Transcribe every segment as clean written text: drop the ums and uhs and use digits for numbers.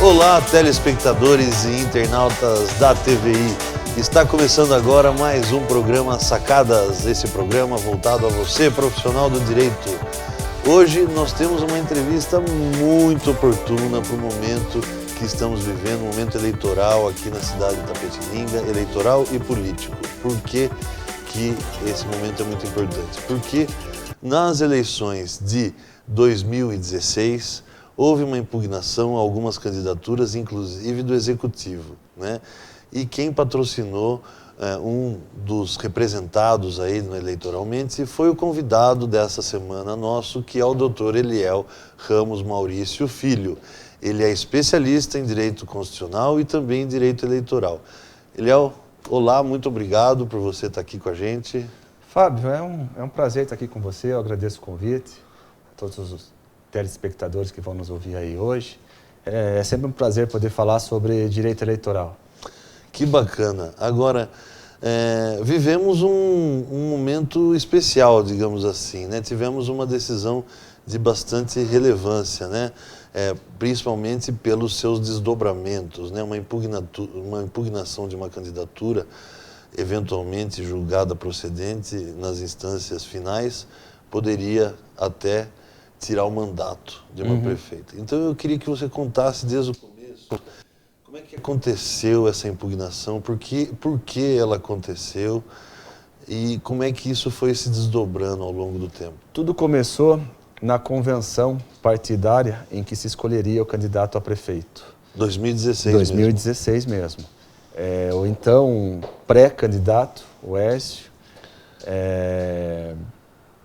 Olá, telespectadores e internautas da TVI. Está começando agora mais um programa Sacadas, esse programa voltado a você, profissional do direito. Hoje nós temos uma entrevista muito oportuna para o momento que estamos vivendo, um momento eleitoral aqui na cidade de Itapetininga, eleitoral e político. Por que esse momento é muito importante? Porque nas eleições de 2016, houve uma impugnação a algumas candidaturas, inclusive do Executivo, né? E quem patrocinou um dos representados aí eleitoralmente foi o convidado dessa semana nosso, que é o Dr. Eliel Ramos Maurício Filho. Ele é especialista em direito constitucional e também em direito eleitoral. Eliel, olá, muito obrigado por você estar aqui com a gente. Fábio, é um prazer estar aqui com você, eu agradeço o convite, a todos os telespectadores que vão nos ouvir aí hoje. É sempre um prazer poder falar sobre direito eleitoral. Que bacana. Agora, vivemos um momento especial, digamos assim, né? Tivemos uma decisão de bastante relevância, né? Principalmente pelos seus desdobramentos, né? Uma impugnação de uma candidatura, eventualmente julgada procedente nas instâncias finais, poderia até tirar o mandato de uma prefeita. Então eu queria que você contasse desde o começo como é que aconteceu essa impugnação, por que ela aconteceu e como é que isso foi se desdobrando ao longo do tempo. Tudo começou na convenção partidária em que se escolheria o candidato a prefeito. 2016 mesmo. O então pré-candidato, o Écio,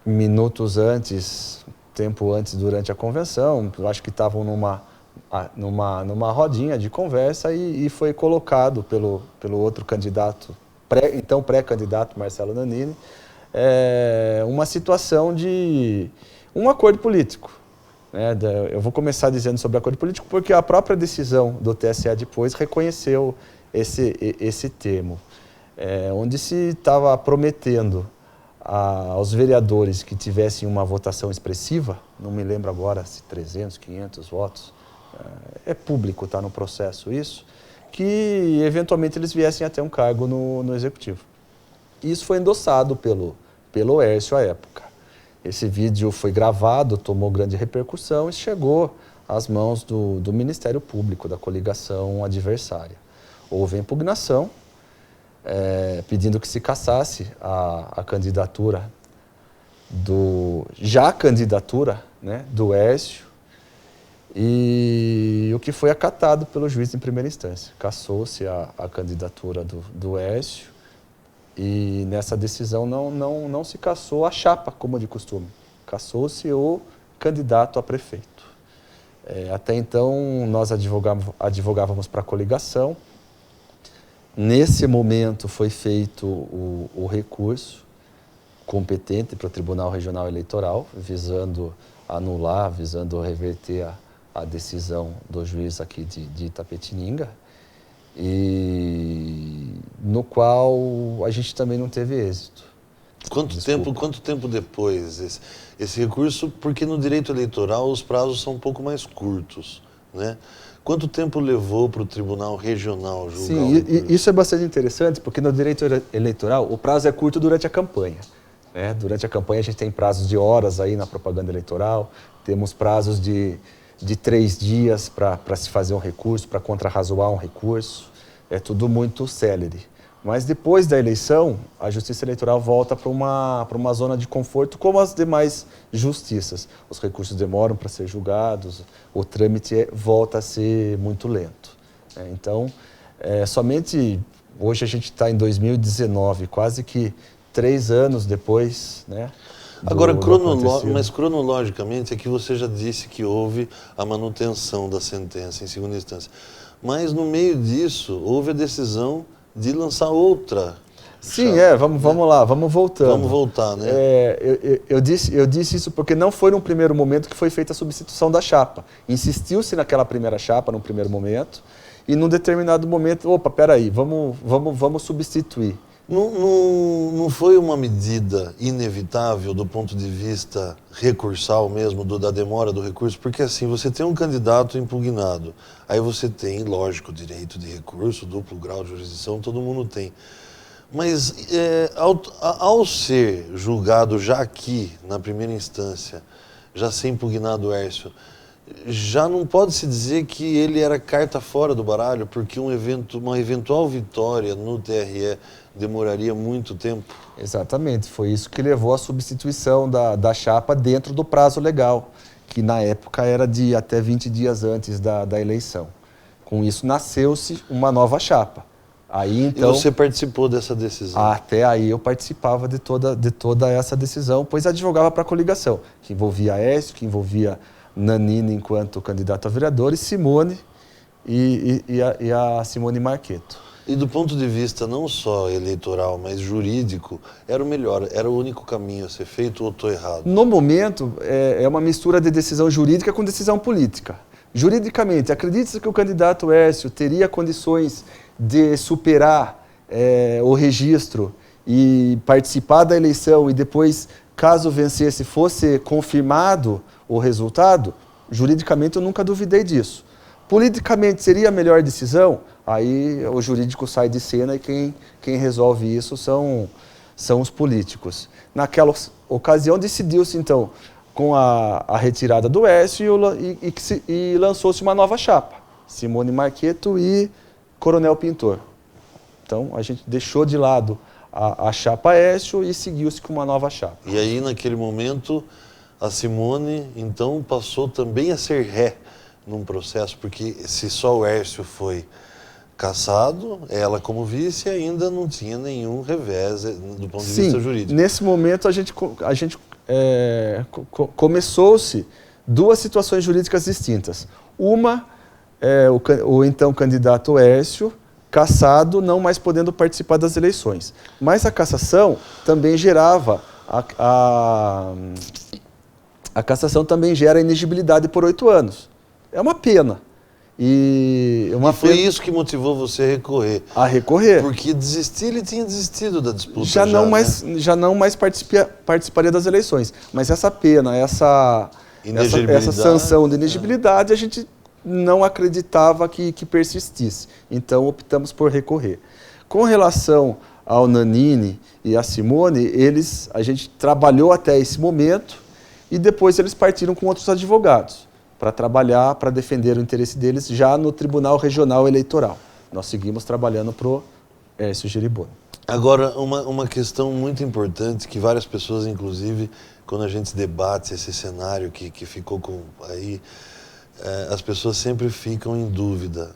minutos antes, tempo antes, durante a convenção, eu acho que estavam numa rodinha de conversa e foi colocado pelo outro candidato, então pré-candidato Marcelo Nannini, uma situação de um acordo político. Né? Eu vou começar dizendo sobre acordo político porque a própria decisão do TSE depois reconheceu esse termo, onde se estava prometendo aos vereadores que tivessem uma votação expressiva, não me lembro agora se 300, 500 votos, é público, está no processo isso, que eventualmente eles viessem até um cargo no Executivo. Isso foi endossado pelo Écio à época. Esse vídeo foi gravado, tomou grande repercussão e chegou às mãos do Ministério Público, da coligação adversária. Houve a impugnação, pedindo que se cassasse a candidatura né, do Écio, e o que foi acatado pelo juiz em primeira instância. Cassou-se a candidatura do Écio e nessa decisão não se cassou a chapa, como de costume. Cassou-se o candidato a prefeito. Até então, nós advogávamos para a coligação. Nesse momento foi feito o recurso competente para o Tribunal Regional Eleitoral, visando anular, visando reverter a decisão do juiz aqui de Itapetininga, e no qual a gente também não teve êxito. Quanto tempo depois esse recurso? Porque no direito eleitoral os prazos são um pouco mais curtos, né? Quanto tempo levou para o Tribunal Regional julgar? Sim, isso é bastante interessante, porque no direito eleitoral o prazo é curto durante a campanha. Né? Durante a campanha a gente tem prazos de horas aí na propaganda eleitoral, temos prazos de 3 dias para se fazer um recurso, para contrarrazoar um recurso, é tudo muito célere. Mas depois da eleição, a Justiça Eleitoral volta para uma zona de conforto, como as demais justiças. Os recursos demoram para ser julgados, o trâmite volta a ser muito lento. Então, somente hoje a gente está em 2019, quase que 3 anos depois, né? Agora, mas cronologicamente, é que você já disse que houve a manutenção da sentença em segunda instância. Mas no meio disso, houve a decisão de lançar outra. Sim, vamos lá, vamos voltando. Vamos voltar, né? Eu disse isso porque não foi no primeiro momento que foi feita a substituição da chapa. Insistiu-se naquela primeira chapa, no primeiro momento, e num determinado momento, peraí, vamos substituir. Não foi uma medida inevitável do ponto de vista recursal mesmo, da demora do recurso? Porque assim, você tem um candidato impugnado, aí você tem, lógico, direito de recurso, duplo grau de jurisdição, todo mundo tem. Mas ao ser julgado já aqui, na primeira instância, já ser impugnado o Hércio, já não pode se dizer que ele era carta fora do baralho, porque uma eventual vitória no TRE demoraria muito tempo? Exatamente, foi isso que levou à substituição da chapa dentro do prazo legal, que na época era de até 20 dias antes da eleição. Com isso nasceu-se uma nova chapa. Aí, então, e você participou dessa decisão? Até aí eu participava de toda essa decisão, pois advogava para a coligação, que envolvia Aécio, que envolvia Nanini enquanto candidato a vereador, e Simone e a Simone Marchetto. E do ponto de vista não só eleitoral, mas jurídico, era o melhor, era o único caminho a ser feito, ou estou errado? No momento, é uma mistura de decisão jurídica com decisão política. Juridicamente, acredita-se que o candidato Aécio teria condições de superar o registro e participar da eleição e depois, caso vencesse, fosse confirmado o resultado? Juridicamente, eu nunca duvidei disso. Politicamente, seria a melhor decisão? Aí o jurídico sai de cena e quem resolve isso são os políticos. Naquela ocasião, decidiu-se, então, com a retirada do Aécio e lançou-se uma nova chapa, Simone Marchetto e Coronel Pintor. Então, a gente deixou de lado a chapa Aécio e seguiu-se com uma nova chapa. E aí, naquele momento, a Simone, então, passou também a ser ré num processo, porque se só o Aécio foi cassado, ela como vice ainda não tinha nenhum revés do ponto de vista jurídico. Nesse momento a gente começou-se duas situações jurídicas distintas. Uma, o então candidato Aécio, cassado, não mais podendo participar das eleições. Mas a cassação também gerava, a cassação também gera inegibilidade por 8 anos. É uma pena. E foi isso que motivou você a recorrer? A recorrer. Porque ele tinha desistido da disputa. Já não mais participaria das eleições. Mas essa pena, essa sanção de inegibilidade, a gente não acreditava que persistisse. Então optamos por recorrer. Com relação ao Nanini e à Simone, a gente trabalhou até esse momento e depois eles partiram com outros advogados para trabalhar, para defender o interesse deles já no Tribunal Regional Eleitoral. Nós seguimos trabalhando para o Hércio Geriboni. Agora, uma questão muito importante que várias pessoas, inclusive, quando a gente debate esse cenário que ficou aí, as pessoas sempre ficam em dúvida.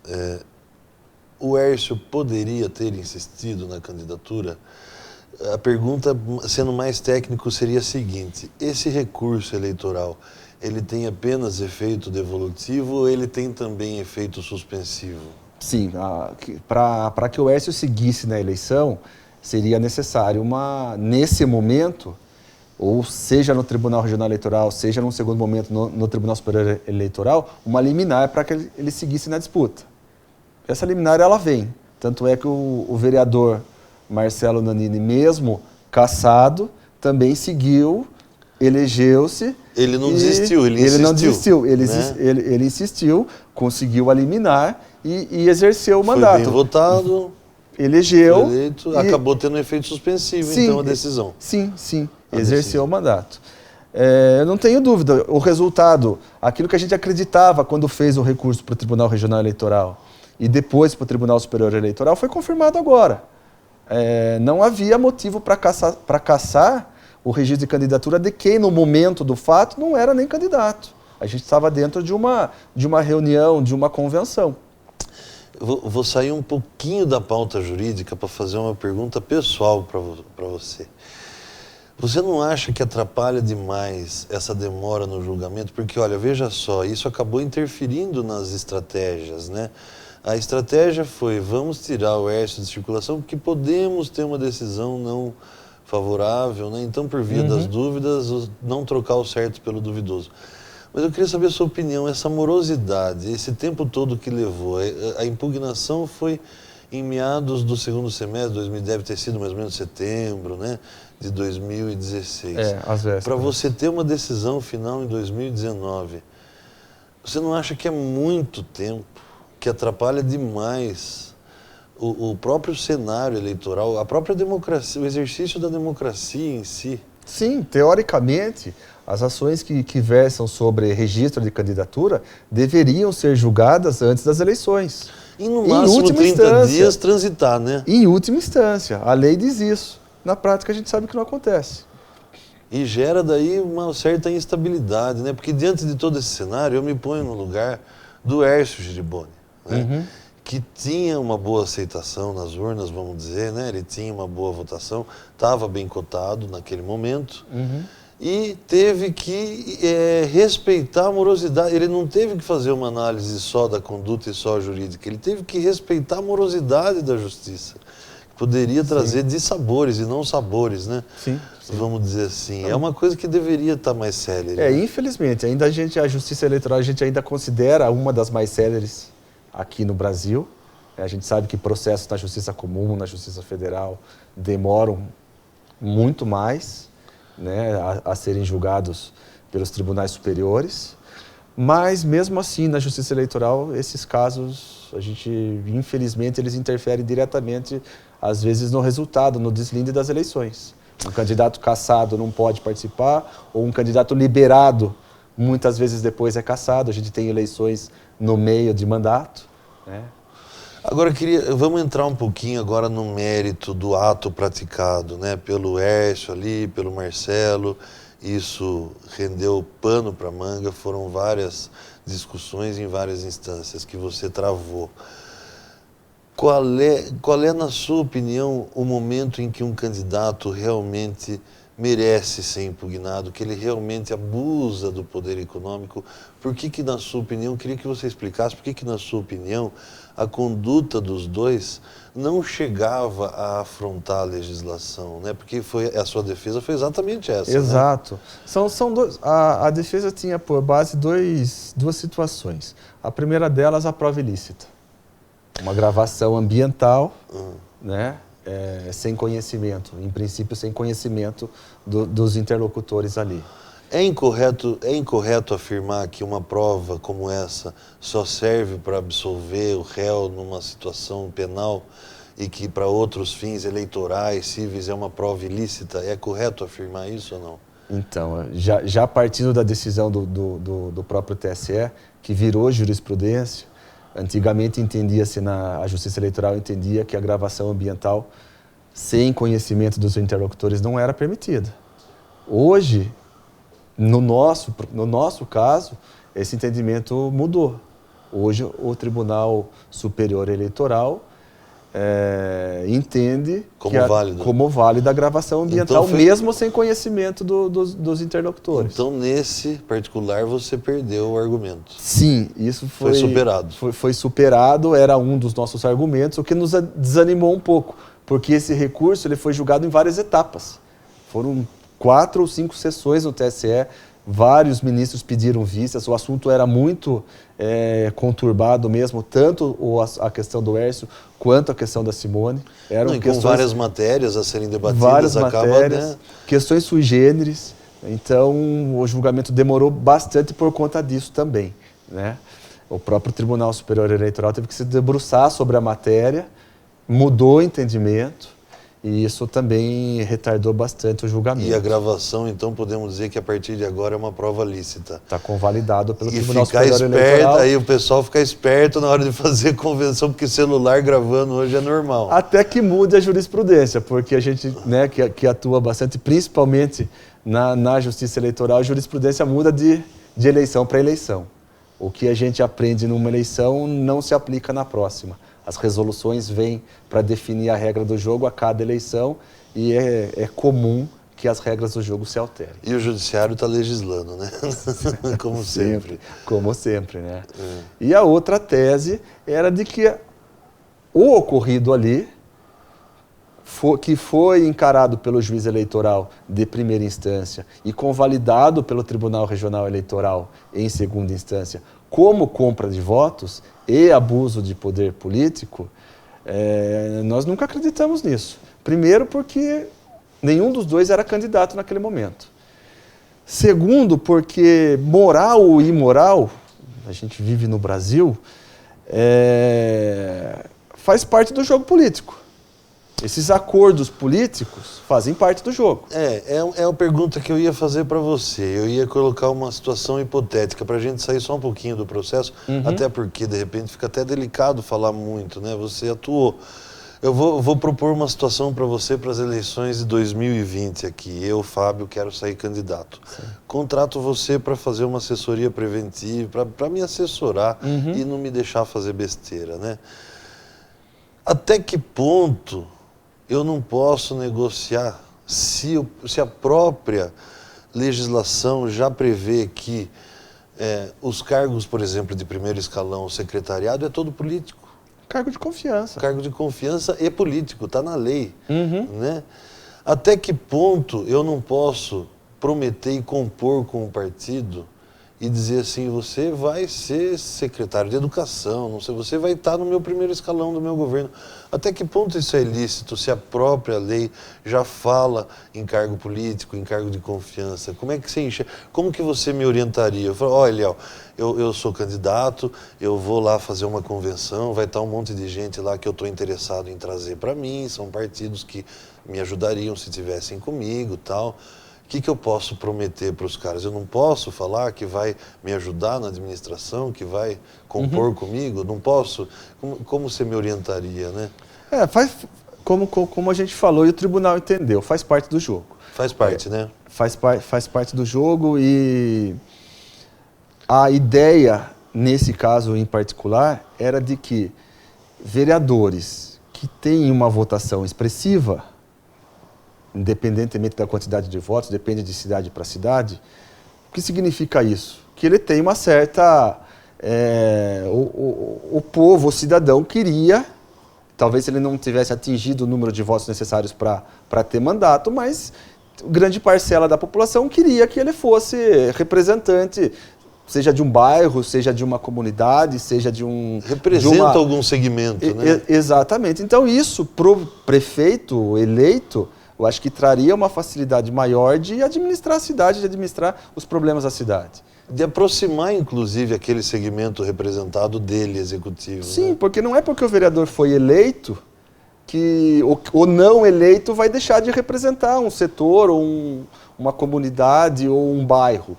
O Hércio poderia ter insistido na candidatura? A pergunta, sendo mais técnico, seria a seguinte: esse recurso eleitoral, ele tem apenas efeito devolutivo ou ele tem também efeito suspensivo? Sim, para que o Hércio seguisse na eleição, seria necessário nesse momento, ou seja no Tribunal Regional Eleitoral, seja num segundo momento no Tribunal Superior Eleitoral, uma liminar para que ele seguisse na disputa. Essa liminar, ela vem. Tanto é que o vereador Marcelo Nanini, mesmo cassado, também seguiu, elegeu-se. Ele não desistiu, ele insistiu. Ele não desistiu, né? ele insistiu, conseguiu a liminar e exerceu o mandato. Foi bem votado, elegeu. Foi eleito, acabou tendo um efeito suspensivo, então, a decisão. Sim, exerceu o mandato. Eu não tenho dúvida, o resultado, aquilo que a gente acreditava quando fez o recurso para o Tribunal Regional Eleitoral e depois para o Tribunal Superior Eleitoral, foi confirmado agora. Não havia motivo para cassar o registro de candidatura de quem, no momento do fato, não era nem candidato. A gente estava dentro de uma reunião, de uma convenção. Vou sair um pouquinho da pauta jurídica para fazer uma pergunta pessoal para você. Você não acha que atrapalha demais essa demora no julgamento? Porque, olha, veja só, isso acabou interferindo nas estratégias, né? A estratégia foi: vamos tirar o Hércio de circulação porque podemos ter uma decisão não favorável, né? Então, por via das dúvidas, não trocar o certo pelo duvidoso. Mas eu queria saber a sua opinião, essa morosidade, esse tempo todo que levou, a impugnação foi em meados do segundo semestre, deve ter sido mais ou menos setembro, né, de 2016. Às vezes. Para você ter uma decisão final em 2019, você não acha que é muito tempo, que atrapalha demais o próprio cenário eleitoral, a própria democracia, o exercício da democracia em si? Sim, teoricamente, as ações que versam sobre registro de candidatura deveriam ser julgadas antes das eleições. E no máximo 30 dias transitar, né? Em última instância, a lei diz isso. Na prática a gente sabe que não acontece. E gera daí uma certa instabilidade, né? Porque diante de todo esse cenário, eu me ponho no lugar do Hércio Giriboni, né? Que tinha uma boa aceitação nas urnas, vamos dizer, né? Ele tinha uma boa votação, estava bem cotado naquele momento, e teve que respeitar a morosidade. Ele não teve que fazer uma análise só da conduta e só jurídica, ele teve que respeitar a morosidade da justiça. Poderia trazer dissabores e não sabores, né? Sim. Vamos dizer assim. É uma coisa que deveria estar mais célere. Né? Infelizmente, ainda a justiça eleitoral a gente ainda considera uma das mais céleres aqui no Brasil. A gente sabe que processos na justiça comum, na justiça federal, demoram muito mais, né, a serem julgados pelos tribunais superiores. Mas, mesmo assim, na justiça eleitoral, esses casos, infelizmente, eles interferem diretamente, às vezes, no resultado, no deslinde das eleições. Um candidato cassado não pode participar, ou um candidato liberado, muitas vezes depois é cassado. A gente tem eleições no meio de mandato, né? Agora, vamos entrar um pouquinho agora no mérito do ato praticado, né, pelo Hércio ali, pelo Marcelo. Isso rendeu pano para manga, foram várias discussões em várias instâncias que você travou. Qual é, na sua opinião, o momento em que um candidato realmente merece ser impugnado, que ele realmente abusa do poder econômico? Por que, na sua opinião, queria que você explicasse, por que, na sua opinião, a conduta dos dois não chegava a afrontar a legislação, né? Porque a sua defesa foi exatamente essa. Exato. Né? São dois, a defesa tinha por base duas situações. A primeira delas, a prova ilícita. Uma gravação ambiental, né? Sem conhecimento, em princípio sem conhecimento dos interlocutores ali. É incorreto afirmar que uma prova como essa só serve para absolver o réu numa situação penal e que para outros fins eleitorais, cíveis, é uma prova ilícita? É correto afirmar isso ou não? Então, já partindo da decisão do próprio TSE, que virou jurisprudência, antigamente entendia-se, a Justiça Eleitoral entendia que a gravação ambiental sem conhecimento dos interlocutores não era permitida. Hoje, no nosso caso, esse entendimento mudou. Hoje, o Tribunal Superior Eleitoral entende como válida a gravação ambiental, então mesmo sem conhecimento dos interlocutores. Então, nesse particular, você perdeu o argumento. Sim, isso foi superado. Foi superado, era um dos nossos argumentos, o que nos desanimou um pouco, porque esse recurso ele foi julgado em várias etapas. Foram 4 ou 5 sessões no TSE, vários ministros pediram vistas, o assunto era muito conturbado mesmo, tanto a questão do Hércio quanto a questão da Simone. Com várias matérias a serem debatidas, questões sui generis, então o julgamento demorou bastante por conta disso também, né? O próprio Tribunal Superior Eleitoral teve que se debruçar sobre a matéria, mudou o entendimento, e isso também retardou bastante o julgamento. E a gravação, então, podemos dizer que a partir de agora é uma prova lícita. Está convalidado pelo Tribunal Superior Eleitoral. E ficar esperto, aí o pessoal fica esperto na hora de fazer convenção, porque celular gravando hoje é normal. Até que mude a jurisprudência, porque a gente, né, que atua bastante, principalmente na Justiça Eleitoral, a jurisprudência muda de eleição para eleição. O que a gente aprende numa eleição não se aplica na próxima. As resoluções vêm para definir a regra do jogo a cada eleição e é comum que as regras do jogo se alterem. E o judiciário está legislando, né? Como sempre. Como sempre, né? E a outra tese era de que o ocorrido ali, que foi encarado pelo juiz eleitoral de primeira instância e convalidado pelo Tribunal Regional Eleitoral em segunda instância como compra de votos e abuso de poder político, Nós nunca acreditamos nisso. Primeiro porque nenhum dos dois era candidato naquele momento. Segundo, porque moral ou imoral, a gente vive no Brasil, faz parte do jogo político. Esses acordos políticos fazem parte do jogo. É a pergunta que eu ia fazer para você. Eu ia colocar uma situação hipotética para a gente sair só um pouquinho do processo, até porque, de repente, fica até delicado falar muito, né? Você atuou. Eu vou propor uma situação para você para as eleições de 2020 aqui. Eu, Fábio, quero sair candidato. Sim. Contrato você para fazer uma assessoria preventiva, para me assessorar e não me deixar fazer besteira, né? Até que ponto eu não posso negociar se a própria legislação já prevê que os cargos, por exemplo, de primeiro escalão, o secretariado, é todo político? Cargo de confiança. Cargo de confiança e político, está na lei. Né? Até que ponto eu não posso prometer e compor com o partido e dizer assim, você vai ser secretário de educação, não sei, você vai estar no meu primeiro escalão do meu governo. Até que ponto isso é ilícito se a própria lei já fala em cargo político, em cargo de confiança? Como é que você enxerga? Como que você me orientaria? Eu falo, olha, Léo, eu sou candidato, eu vou lá fazer uma convenção, vai estar um monte de gente lá que eu estou interessado em trazer para mim, são partidos que me ajudariam se estivessem comigo e tal. O que eu posso prometer para os caras? Eu não posso falar que vai me ajudar na administração, que vai compor comigo? Não posso? Como você me orientaria, né? Como a gente falou e o tribunal entendeu, faz parte do jogo. Faz parte, né? Faz parte do jogo e a ideia, nesse caso em particular, era de que vereadores que têm uma votação expressiva, independentemente da quantidade de votos, depende de cidade para cidade. O que significa isso? Que ele tem uma certa... o povo, o cidadão queria, talvez ele não tivesse atingido o número de votos necessários para ter mandato, mas grande parcela da população queria que ele fosse representante, seja de um bairro, seja de uma comunidade, seja de um... Representa algum segmento, né? Exatamente. Então isso, para o prefeito eleito, eu acho que traria uma facilidade maior de administrar a cidade, de administrar os problemas da cidade. De aproximar, inclusive, aquele segmento representado dele, executivo. Sim, né? Porque não é porque o vereador foi eleito que o não eleito vai deixar de representar um setor, ou uma comunidade, ou um bairro.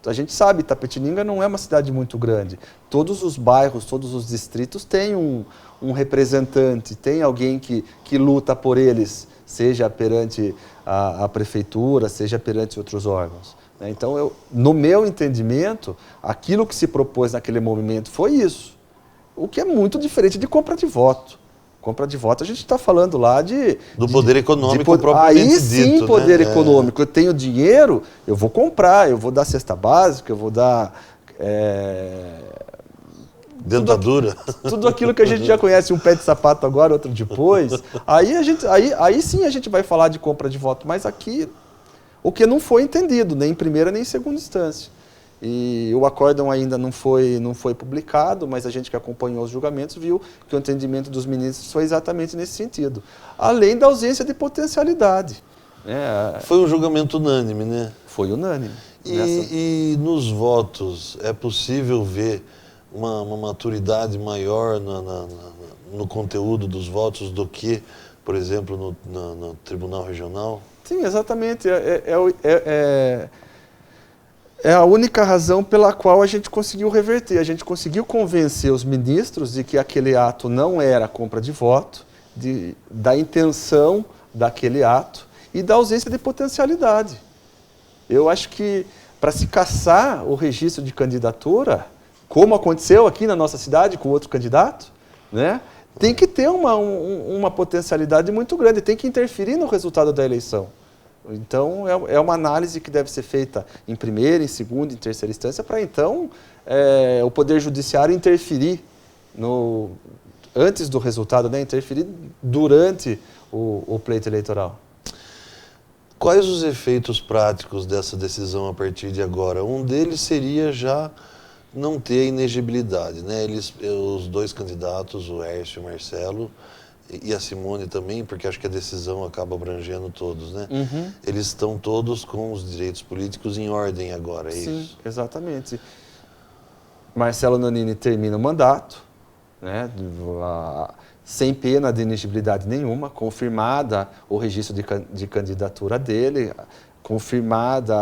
A gente sabe, Itapetininga não é uma cidade muito grande. Todos os bairros, todos os distritos têm um representante, tem alguém que luta por eles, seja perante a prefeitura, seja perante outros órgãos. Então, no meu entendimento, aquilo que se propôs naquele movimento foi isso. O que é muito diferente de compra de voto. Compra de voto, a gente está falando lá do poder econômico propriamente dito. Aí sim, poder econômico. Eu tenho dinheiro, eu vou comprar, eu vou dar cesta básica, eu vou dar... dentadura. Tudo aquilo que a gente já conhece, um pé de sapato agora, outro depois. Aí sim a gente vai falar de compra de voto, mas aqui o que não foi entendido, nem em primeira nem em segunda instância. E o acórdão ainda não foi publicado, mas a gente que acompanhou os julgamentos viu que o entendimento dos ministros foi exatamente nesse sentido. Além da ausência de potencialidade. Foi um julgamento unânime, né? Foi unânime. E nos votos, é possível ver uma maturidade maior no conteúdo dos votos do que, por exemplo, no Tribunal Regional? Sim, exatamente. É a única razão pela qual a gente conseguiu reverter. A gente conseguiu convencer os ministros de que aquele ato não era compra de voto, da intenção daquele ato e da ausência de potencialidade. Eu acho que para se cassar o registro de candidatura, como aconteceu aqui na nossa cidade com outro candidato, né, tem que ter uma potencialidade muito grande, tem que interferir no resultado da eleição. Então, é uma análise que deve ser feita em primeira, em segunda, em terceira instância, para então o Poder Judiciário interferir antes do resultado, né, interferir durante o pleito eleitoral. Quais os efeitos práticos dessa decisão a partir de agora? Um deles seria já não ter a inegibilidade, né? Os dois candidatos, o Aécio e o Marcelo, e a Simone também, porque acho que a decisão acaba abrangendo todos, né? Uhum. Eles estão todos com os direitos políticos em ordem agora, é Sim, isso? exatamente. Marcelo Nannini termina o mandato, né, sem pena de inegibilidade nenhuma, confirmada o registro de candidatura dele, confirmada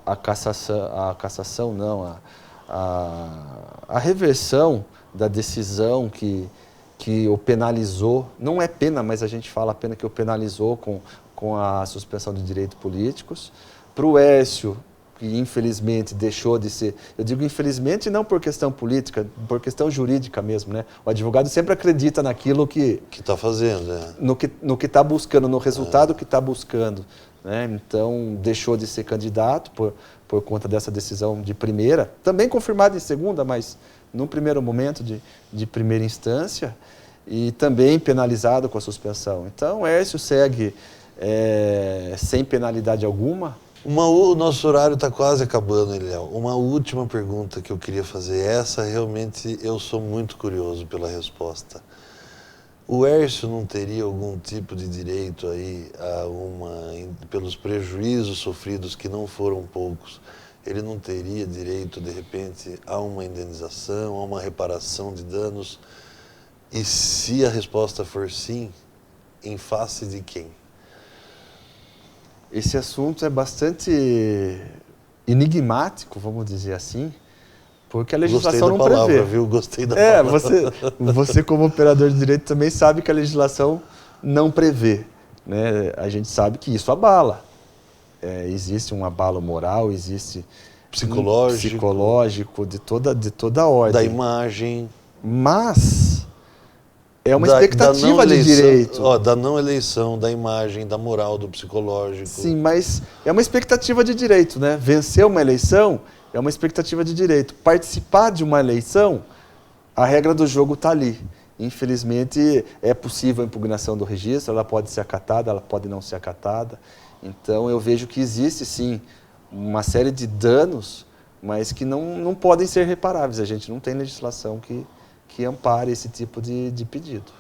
a cassação não, a reversão da decisão que o penalizou, não é pena, mas a gente fala a pena que o penalizou com a suspensão de direitos políticos. Para o Aécio, que infelizmente deixou de ser, eu digo infelizmente não por questão política, por questão jurídica mesmo, né? O advogado sempre acredita naquilo que está fazendo, né? no que está buscando, no resultado que está buscando, né? Então deixou de ser candidato por conta dessa decisão de primeira, também confirmada em segunda, mas no primeiro momento de primeira instância, e também penalizado com a suspensão. Então o Aécio segue sem penalidade alguma. O nosso horário está quase acabando, Eliel. Uma última pergunta que eu queria fazer. Essa realmente eu sou muito curioso pela resposta. O Aécio não teria algum tipo de direito aí pelos prejuízos sofridos, que não foram poucos, ele não teria direito, de repente, a uma indenização, a uma reparação de danos? E se a resposta for sim, em face de quem? Esse assunto é bastante enigmático, vamos dizer assim, porque a legislação não prevê. Gostei da palavra, viu? Gostei da palavra. Você como operador de direito também sabe que a legislação não prevê, né? A gente sabe que isso abala. Existe um abalo moral, existe psicológico de toda a ordem. Da imagem. Mas é uma expectativa de direito. Da não eleição, da imagem, da moral, do psicológico. Sim, mas é uma expectativa de direito, né? Vencer uma eleição é uma expectativa de direito. Participar de uma eleição, a regra do jogo está ali. Infelizmente, é possível a impugnação do registro, ela pode ser acatada, ela pode não ser acatada. Então, eu vejo que existe, sim, uma série de danos, mas que não podem ser reparáveis. A gente não tem legislação que ampare esse tipo de pedido.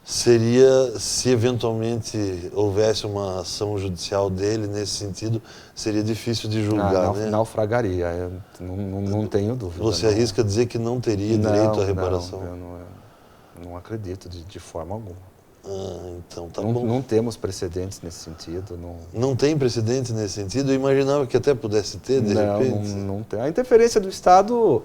Seria, se eventualmente houvesse uma ação judicial dele nesse sentido, seria difícil de julgar, né? Naufragaria, não tenho dúvida. Você arrisca dizer que não teria direito à reparação? Eu não acredito de forma alguma. Então tá bom. Não temos precedentes nesse sentido. Não tem precedente nesse sentido? Eu imaginava que até pudesse ter, de repente. Não tem. A interferência do Estado,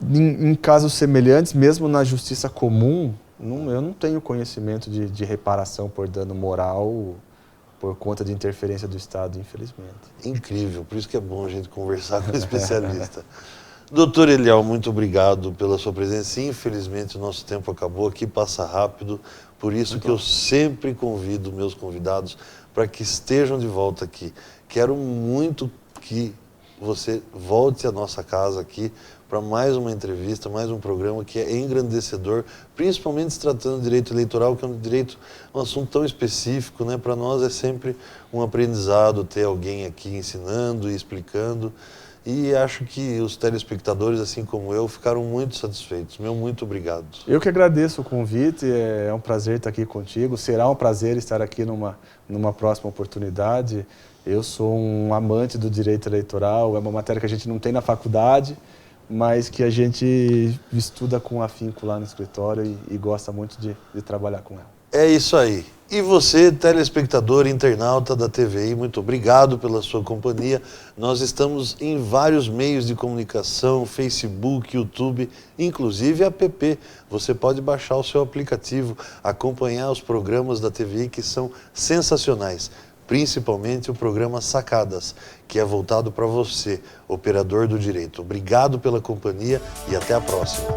em casos semelhantes, mesmo na justiça comum, eu não tenho conhecimento de reparação por dano moral por conta de interferência do Estado, infelizmente. Incrível, por isso que é bom a gente conversar com um especialista. Doutor Eliel, muito obrigado pela sua presença. Infelizmente o nosso tempo acabou, aqui passa rápido, por isso que eu sempre convido meus convidados para que estejam de volta aqui. Quero muito que você volte à nossa casa aqui para mais uma entrevista, mais um programa que é engrandecedor, principalmente se tratando de direito eleitoral, que é um assunto tão específico, né? Para nós é sempre um aprendizado ter alguém aqui ensinando e explicando. E acho que os telespectadores, assim como eu, ficaram muito satisfeitos. Meu muito obrigado. Eu que agradeço o convite, é um prazer estar aqui contigo. Será um prazer estar aqui numa próxima oportunidade. Eu sou um amante do direito eleitoral, é uma matéria que a gente não tem na faculdade, mas que a gente estuda com afinco lá no escritório e gosta muito de trabalhar com ela. É isso aí. E você, telespectador, internauta da TVI, muito obrigado pela sua companhia. Nós estamos em vários meios de comunicação, Facebook, YouTube, inclusive app. Você pode baixar o seu aplicativo, acompanhar os programas da TVI que são sensacionais. Principalmente o programa Sacadas, que é voltado para você, operador do direito. Obrigado pela companhia e até a próxima.